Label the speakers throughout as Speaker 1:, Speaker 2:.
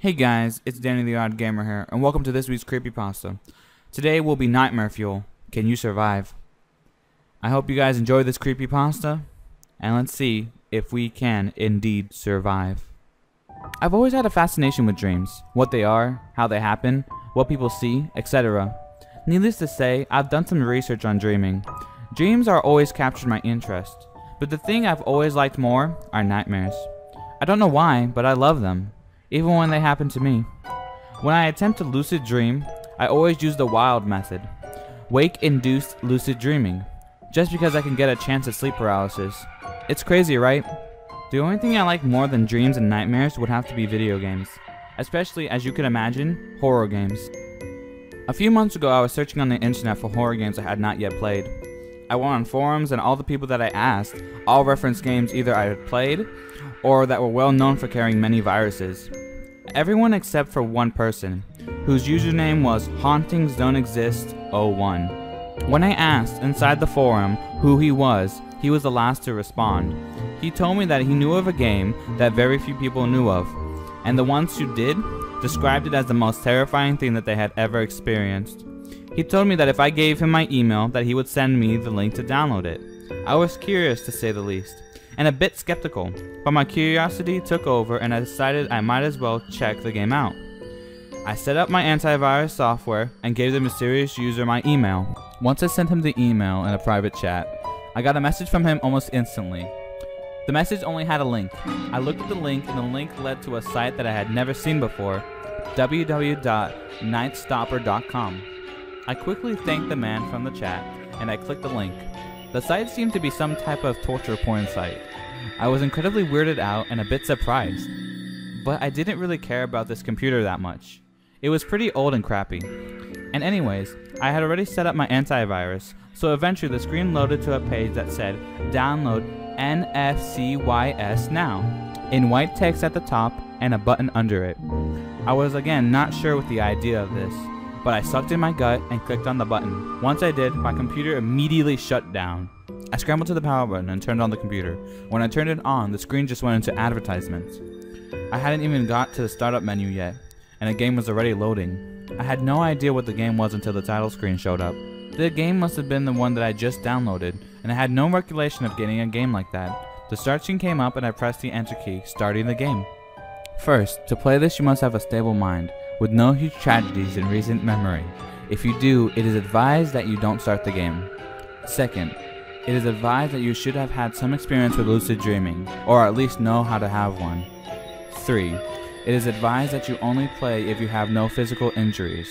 Speaker 1: Hey guys, it's Danny the Odd Gamer here, and welcome to this week's Creepypasta. Today will be Nightmare Fuel. Can you survive? I hope you guys enjoy this Creepypasta, and let's see if we can indeed survive. I've always had a fascination with dreams. What they are, how they happen, what people see, etc. Needless to say, I've done some research on dreaming. Dreams are always captured my interest, but the thing I've always liked more are nightmares. I don't know why, but I love them, even when they happen to me. When I attempt to lucid dream, I always use the wild method, wake-induced lucid dreaming, just because I can get a chance at sleep paralysis. It's crazy, right? The only thing I like more than dreams and nightmares would have to be video games, especially, as you can imagine, horror games. A few months ago, I was searching on the internet for horror games I had not yet played. I went on forums, and all the people that I asked all referenced games either I had played or that were well known for carrying many viruses. Everyone except for one person, whose username was HauntingsDon'tExist01. When I asked inside the forum who he was the last to respond. He told me that he knew of a game that very few people knew of, and the ones who did described it as the most terrifying thing that they had ever experienced. He told me that if I gave him my email that he would send me the link to download it. I was curious, to say the least, and a bit skeptical, but my curiosity took over and I decided I might as well check the game out. I set up my antivirus software and gave the mysterious user my email. Once I sent him the email in a private chat, I got a message from him almost instantly. The message only had a link. I looked at the link and the link led to a site that I had never seen before, www.nightstopper.com. I quickly thanked the man from the chat and I clicked the link. The site seemed to be some type of torture porn site. I was incredibly weirded out and a bit surprised, but I didn't really care about this computer that much. It was pretty old and crappy. And anyways, I had already set up my antivirus, so eventually the screen loaded to a page that said, "Download NFCYS now," in white text at the top and a button under it. I was again not sure with the idea of this, but I sucked in my gut and clicked on the button. Once I did, my computer immediately shut down. I scrambled to the power button and turned on the computer. When I turned it on, the screen just went into advertisements. I hadn't even got to the startup menu yet, and the game was already loading. I had no idea what the game was until the title screen showed up. The game must have been the one that I just downloaded, and I had no recollection of getting a game like that. The start screen came up and I pressed the enter key, starting the game. First, to play this you must have a stable mind, with no huge tragedies in recent memory. If you do, it is advised that you don't start the game. Second, it is advised that you should have had some experience with lucid dreaming, or at least know how to have one. 3. It is advised that you only play if you have no physical injuries.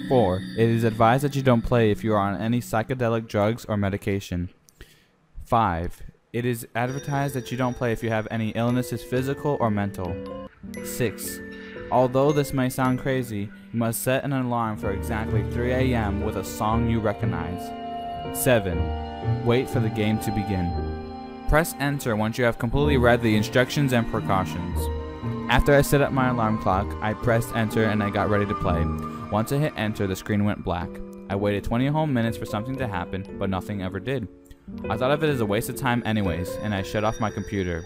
Speaker 1: 4. It is advised that you don't play if you are on any psychedelic drugs or medication. 5. It is advertised that you don't play if you have any illnesses, physical or mental. 6. Although this may sound crazy, you must set an alarm for exactly 3 AM with a song you recognize. 7. Wait for the game to begin. Press enter once you have completely read the instructions and precautions. After I set up my alarm clock, I pressed enter and I got ready to play. Once I hit enter, the screen went black. I waited 20 whole minutes for something to happen, but nothing ever did. I thought of it as a waste of time anyways, and I shut off my computer.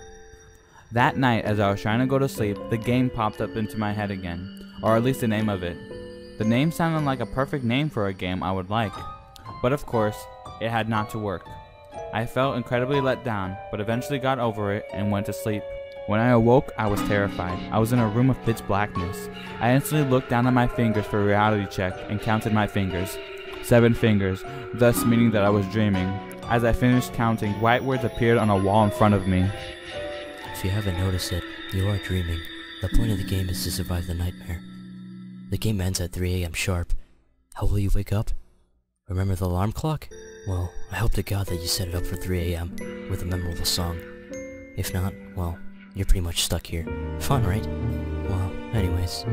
Speaker 1: That night, as I was trying to go to sleep, the game popped up into my head again, or at least the name of it. The name sounded like a perfect name for a game I would like, but of course, it had not to work. I felt incredibly let down, but eventually got over it and went to sleep. When I awoke, I was terrified. I was in a room of pitch blackness. I instantly looked down at my fingers for a reality check and counted my fingers. 7 fingers, thus meaning that I was dreaming. As I finished counting, white words appeared on a wall in front of me.
Speaker 2: If you haven't noticed it, you are dreaming. The point of the game is to survive the nightmare. The game ends at 3 AM sharp. How will you wake up? Remember the alarm clock? Well, I hope to God that you set it up for 3 AM with a memorable song. If not, well, you're pretty much stuck here. Fun, right? Well, anyways,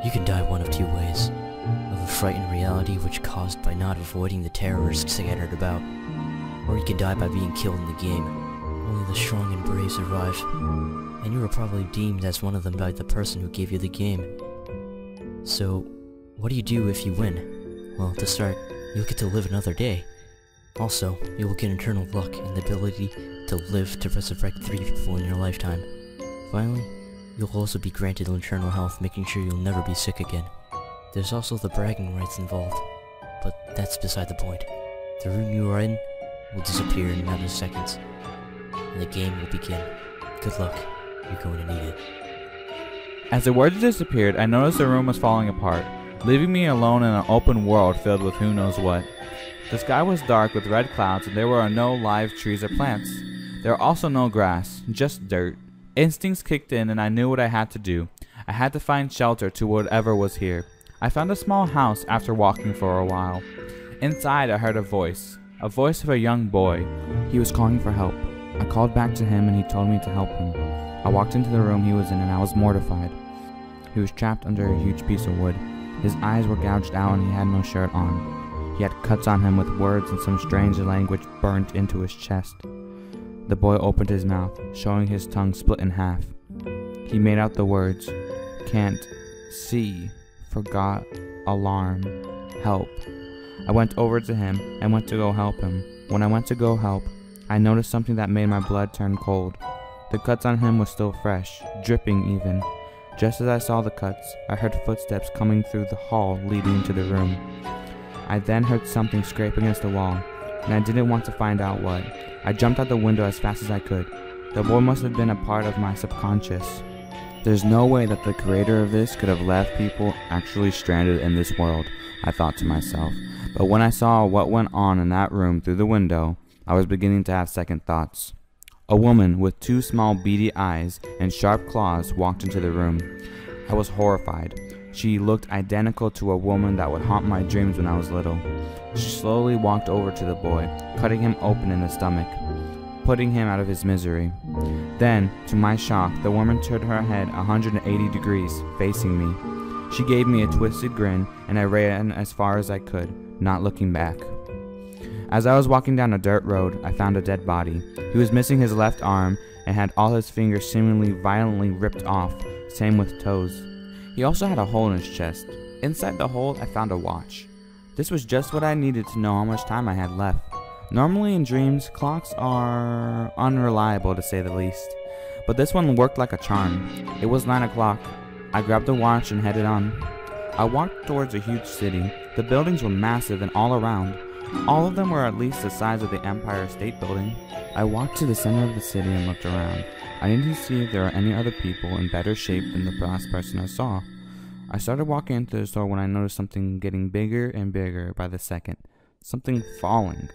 Speaker 2: you can die one of 2 ways. Of a frightened reality which caused by not avoiding the terrorists scattered about, or you can die by being killed in the game. Only the strong and brave survive, and you were probably deemed as one of them by the person who gave you the game. So, what do you do if you win? Well, to start, you'll get to live another day. Also, you will get eternal luck and the ability to live to resurrect 3 people in your lifetime. Finally, You'll also be granted eternal health, making sure you'll never be sick again. There's also the bragging rights involved, but that's beside the point. The room you are in will disappear in a matter of seconds, and the game will begin. Good luck, you're going to need it.
Speaker 1: As the words disappeared, I noticed the room was falling apart, leaving me alone in an open world filled with who knows what. The sky was dark with red clouds, and there were no live trees or plants. There were also no grass, just dirt. Instincts kicked in, and I knew what I had to do. I had to find shelter to whatever was here. I found a small house after walking for a while. Inside, I heard a voice of a young boy. He was calling for help. I called back to him, and he told me to help him. I walked into the room he was in, and I was mortified. He was trapped under a huge piece of wood. His eyes were gouged out, and he had no shirt on. He had cuts on him with words in some strange language burnt into his chest. The boy opened his mouth, showing his tongue split in half. He made out the words, "Can't see, forgot, alarm, help." I went over to him and went to go help him. When I went to go help, I noticed something that made my blood turn cold. The cuts on him were still fresh, dripping even. Just as I saw the cuts, I heard footsteps coming through the hall leading into the room. I then heard something scrape against the wall, and I didn't want to find out what. I jumped out the window as fast as I could. The boy must have been a part of my subconscious. There's no way that the creator of this could have left people actually stranded in this world, I thought to myself. But when I saw what went on in that room through the window, I was beginning to have second thoughts. A woman with two small beady eyes and sharp claws walked into the room. I was horrified. She looked identical to a woman that would haunt my dreams when I was little. She slowly walked over to the boy, cutting him open in the stomach, putting him out of his misery. Then, to my shock, the woman turned her head 180 degrees, facing me. She gave me a twisted grin, and I ran as far as I could, not looking back. As I was walking down a dirt road, I found a dead body. He was missing his left arm and had all his fingers seemingly violently ripped off, same with toes. He also had a hole in his chest. Inside the hole, I found a watch. This was just what I needed to know how much time I had left. Normally in dreams, clocks are unreliable to say the least, but this one worked like a charm. It was 9 o'clock. I grabbed the watch and headed on. I walked towards a huge city. The buildings were massive and all around. All of them were at least the size of the Empire State Building. I walked to the center of the city and looked around. I needed to see if there were any other people in better shape than the last person I saw. I started walking into the store when I noticed something getting bigger and bigger by the second. Something falling.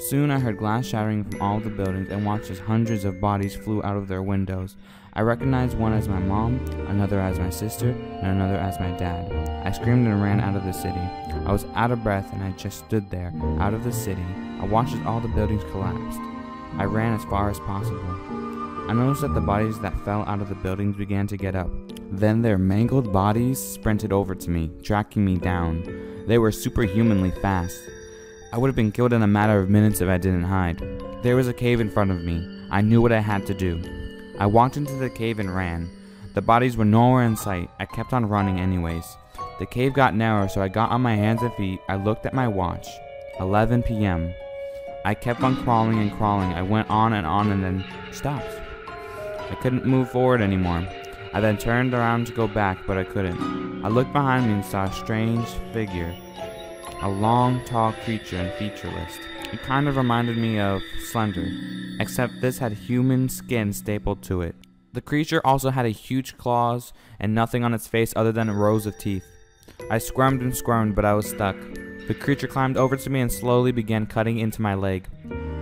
Speaker 1: Soon I heard glass shattering from all the buildings and watched as hundreds of bodies flew out of their windows. I recognized one as my mom, another as my sister, and another as my dad. I screamed and ran out of the city. I was out of breath and I just stood there, out of the city. I watched as all the buildings collapsed. I ran as far as possible. I noticed that the bodies that fell out of the buildings began to get up. Then their mangled bodies sprinted over to me, tracking me down. They were superhumanly fast. I would have been killed in a matter of minutes if I didn't hide. There was a cave in front of me. I knew what I had to do. I walked into the cave and ran. The bodies were nowhere in sight. I kept on running anyways. The cave got narrower, so I got on my hands and feet. I looked at my watch. 11 p.m. I kept on crawling and crawling. I went on and then stopped. I couldn't move forward anymore. I then turned around to go back, but I couldn't. I looked behind me and saw a strange figure. A long, tall creature and featureless. It kind of reminded me of Slender, except this had human skin stapled to it. The creature also had a huge claws and nothing on its face other than rows of teeth. I squirmed and squirmed, but I was stuck. The creature climbed over to me and slowly began cutting into my leg.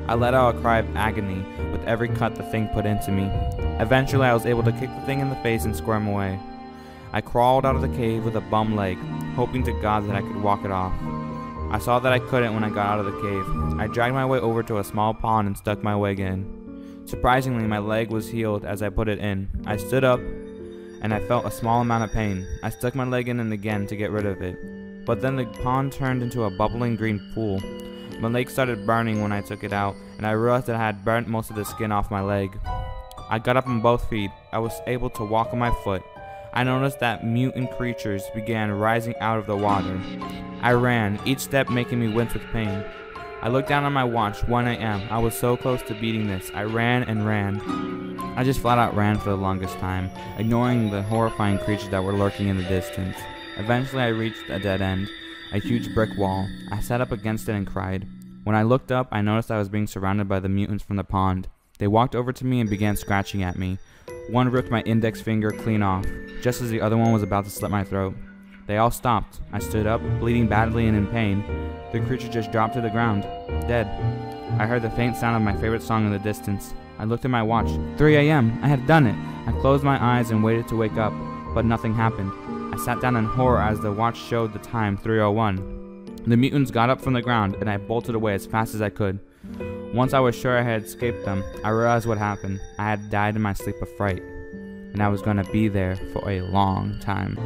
Speaker 1: I let out a cry of agony with every cut the thing put into me. Eventually, I was able to kick the thing in the face and squirm away. I crawled out of the cave with a bum leg, hoping to God that I could walk it off. I saw that I couldn't when I got out of the cave. I dragged my way over to a small pond and stuck my leg in. Surprisingly, my leg was healed as I put it in. I stood up, and I felt a small amount of pain. I stuck my leg in again to get rid of it. But then the pond turned into a bubbling green pool. My leg started burning when I took it out, and I realized that I had burnt most of the skin off my leg. I got up on both feet. I was able to walk on my foot. I noticed that mutant creatures began rising out of the water. I ran, each step making me wince with pain. I looked down on my watch, 1 a.m. I was so close to beating this. I ran and ran. I just flat out ran for the longest time, ignoring the horrifying creatures that were lurking in the distance. Eventually I reached a dead end, a huge brick wall. I sat up against it and cried. When I looked up, I noticed I was being surrounded by the mutants from the pond. They walked over to me and began scratching at me. One ripped my index finger clean off, just as the other one was about to slit my throat. They all stopped. I stood up, bleeding badly and in pain. The creature just dropped to the ground, dead. I heard the faint sound of my favorite song in the distance. I looked at my watch. 3 a.m. I had done it. I closed my eyes and waited to wake up, but nothing happened. I sat down in horror as the watch showed the time, 3:01. The mutants got up from the ground, and I bolted away as fast as I could. Once I was sure I had escaped them, I realized what happened. I had died in my sleep of fright, and I was going to be there for a long time.